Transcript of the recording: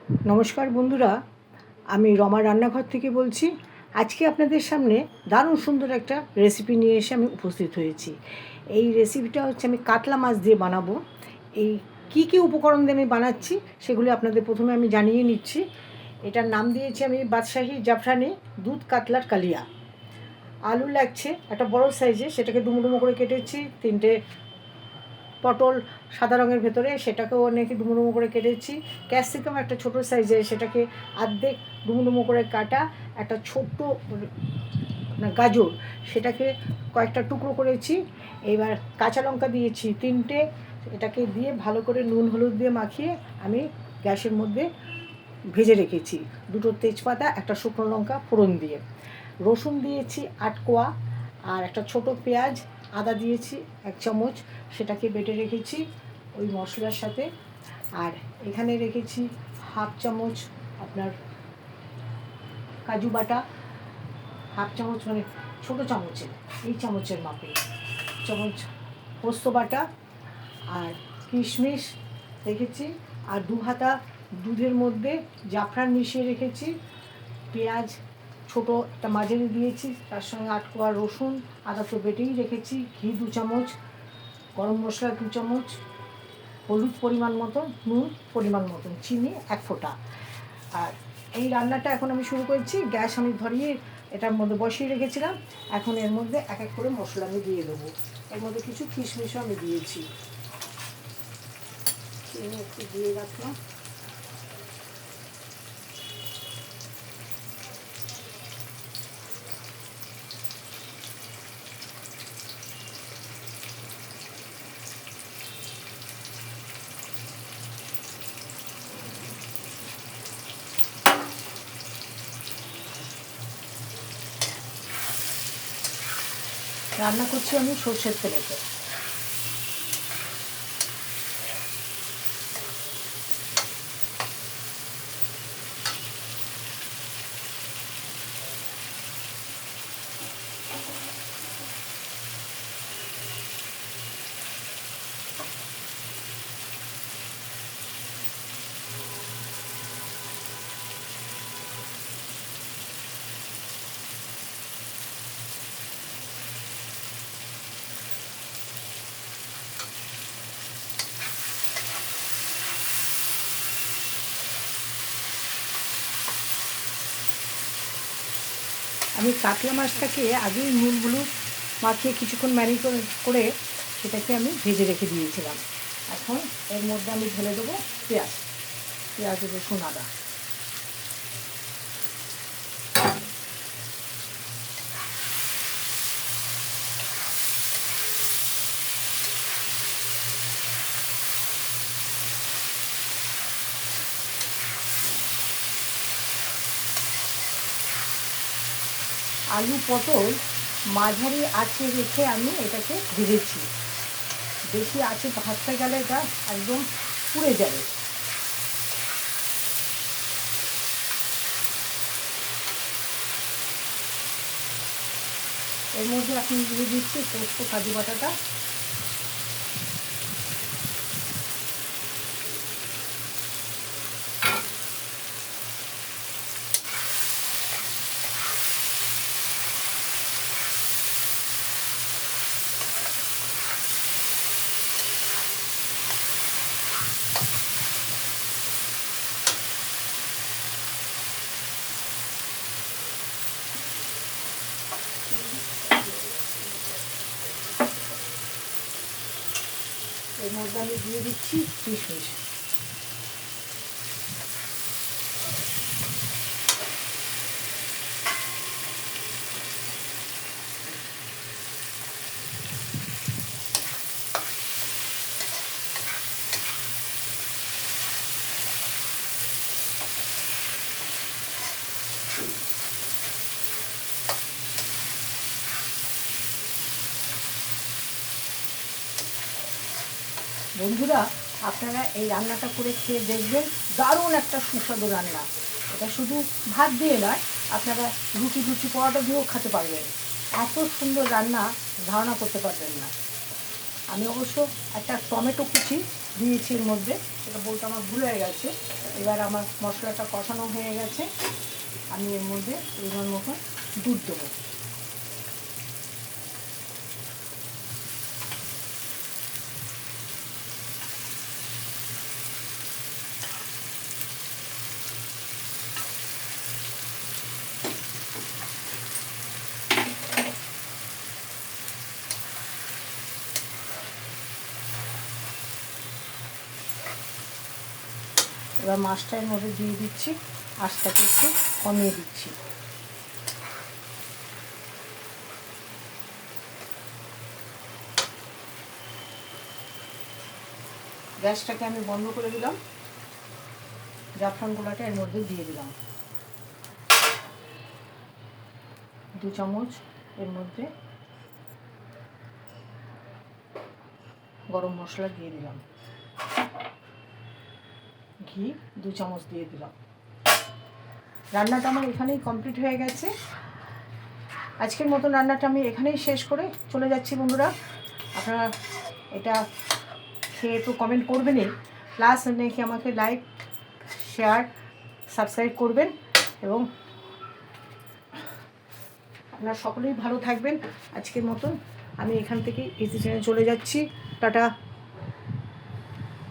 নমস্কার বন্ধুরা, আমি রমা রান্নাঘর থেকে বলছি। আজকে আপনাদের সামনে দারুণ সুন্দর একটা রেসিপি নিয়ে এসে আমি উপস্থিত হয়েছি। এই রেসিপিটা হচ্ছে আমি কাতলা মাছ দিয়ে বানাবো। এই কী উপকরণ দিয়ে আমি বানাচ্ছি সেগুলি আপনাদের প্রথমে আমি জানিয়ে নিচ্ছি। এটার নাম দিয়েছি আমি বাদশাহী জাফরানি দুধ কাতলার কালিয়া। আলু লাগছে একটা বড় সাইজে, সেটাকে ডুমো ডুমো করে কেটেছি। 3টে পটল সাদা রঙের ভেতরে, সেটাকেও অনেকে ডুমো ডুমো করে কেটেছি। ক্যাপসিকাম একটা ছোটো সাইজে, সেটাকে অর্ধেক ডুমো ডুমো করে কাটা। একটা ছোট্ট গাজর, সেটাকে কয়েকটা টুকরো করেছি। এবার কাঁচা লঙ্কা দিয়েছি 3টে, এটাকে দিয়ে ভালো করে নুন হলুদ দিয়ে মাখিয়ে আমি গ্যাসের মধ্যে ভেজে রেখেছি। 2টো তেজপাতা, একটা শুকনো লঙ্কা ফোড়ন দিয়ে। রসুন দিয়েছি 8 কোয়া, আর একটা ছোট পেঁয়াজ, আদা দিয়েছি 1 চামচ, সেটাকে বেটে রেখেছি ওই মশলার সাথে। আর এখানে রেখেছি হাফ চামচ আপনার কাজু বাটা, হাফ চামচ মানে ছোটো চামচের, এই চামচের মাপে চামচ পোস্ত বাটা, আর কিশমিশ রেখেছি, আর 2 হাতা দুধের মধ্যে জাফরান মিশিয়ে রেখেছি। পেঁয়াজ ছোটো একটা মাঝারি দিয়েছি, তার সঙ্গে 8 কোয়া রসুন, আদা তো বেটেই রেখেছি। ঘি 2 চামচ, গরম মশলা 2 চামচ, হলুদ পরিমাণ মতন, নুন পরিমাণ মতন, চিনি 1 ফোঁটা। আর এই রান্নাটা এখন আমি শুরু করেছি। গ্যাস আমি ধরিয়ে এটার মধ্যে বসিয়ে রেখেছিলাম। এখন এর মধ্যে এক এক করে মশলা আমি দিয়ে দেবো। এর মধ্যে কিছু কিশমিশও আমি দিয়েছি, চিনি একটু দিয়ে রাখলাম। রান্না করছি আমি সর্ষের তেলেতে। আমি কাতলা মাছটাকে আগেই নুন হলুদ মাখিয়ে কিছুক্ষণ ম্যারিনেট করে সেটাকে আমি ভেজে রেখে দিয়েছিলাম। এখন এর মধ্যে আমি ঢেলে দেবো পেঁয়াজ রসুন আদা। আলু পটল মাঝারি আঁচে রেখে আমি এটাকে ভেজেছি। বেশি আঁচে ভাজতে গেলে এটা একদম পুড়ে যাবে। এর মধ্যে এখন দিয়ে দিচ্ছি পোস্ত কাজু বাটাটা। এর মধ্যে আমি দিয়ে দিচ্ছি কিশমিশ। বন্ধুরা, আপনারা এই রান্নাটা করে খেয়ে দেখবেন, দারুণ একটা সুস্বাদু রান্না। এটা শুধু ভাত দিয়ে নয়, আপনারা রুটি পরোটা দিয়েও খেতে পারবেন। এত সুন্দর রান্না ধারণা করতে পারবেন না। আমি অবশ্য একটা টমেটো কুচি দিয়েছি এর মধ্যে, এটা বলতে আমার ভুল হয়ে গেছে। এবার আমার মশলাটা কষানো হয়ে গেছে, আমি এর মধ্যে পরিমাণ মতো দুধ দেবো। এবার মাছটা এর মধ্যে দিয়ে দিচ্ছি, আঁচটাকে একটু কমিয়ে দিচ্ছি। গ্যাসটাকে আমি বন্ধ করে দিলাম, জাফরান গুঁড়াটা এর মধ্যে দিয়ে দিলাম, 2 চামচ এর মধ্যে গরম মশলা দিয়ে দিলাম, ঘি 2 চামচ দিয়ে দিলাম। রান্নাটা আমার এখানেই কমপ্লিট হয়ে গেছে। আজকের মতন রান্নাটা আমি এখানেই শেষ করে চলে যাচ্ছি বন্ধুরা। আপনারা এটা খেয়ে তো কমেন্ট করবেনই, প্লাস নাকি আমাকে লাইক, শেয়ার, সাবস্ক্রাইব করবেন, এবং আপনারা সকলেই ভালো থাকবেন। আজকের মতন আমি এখান থেকে ইজি ট্রেনে চলে যাচ্ছি। টাটা।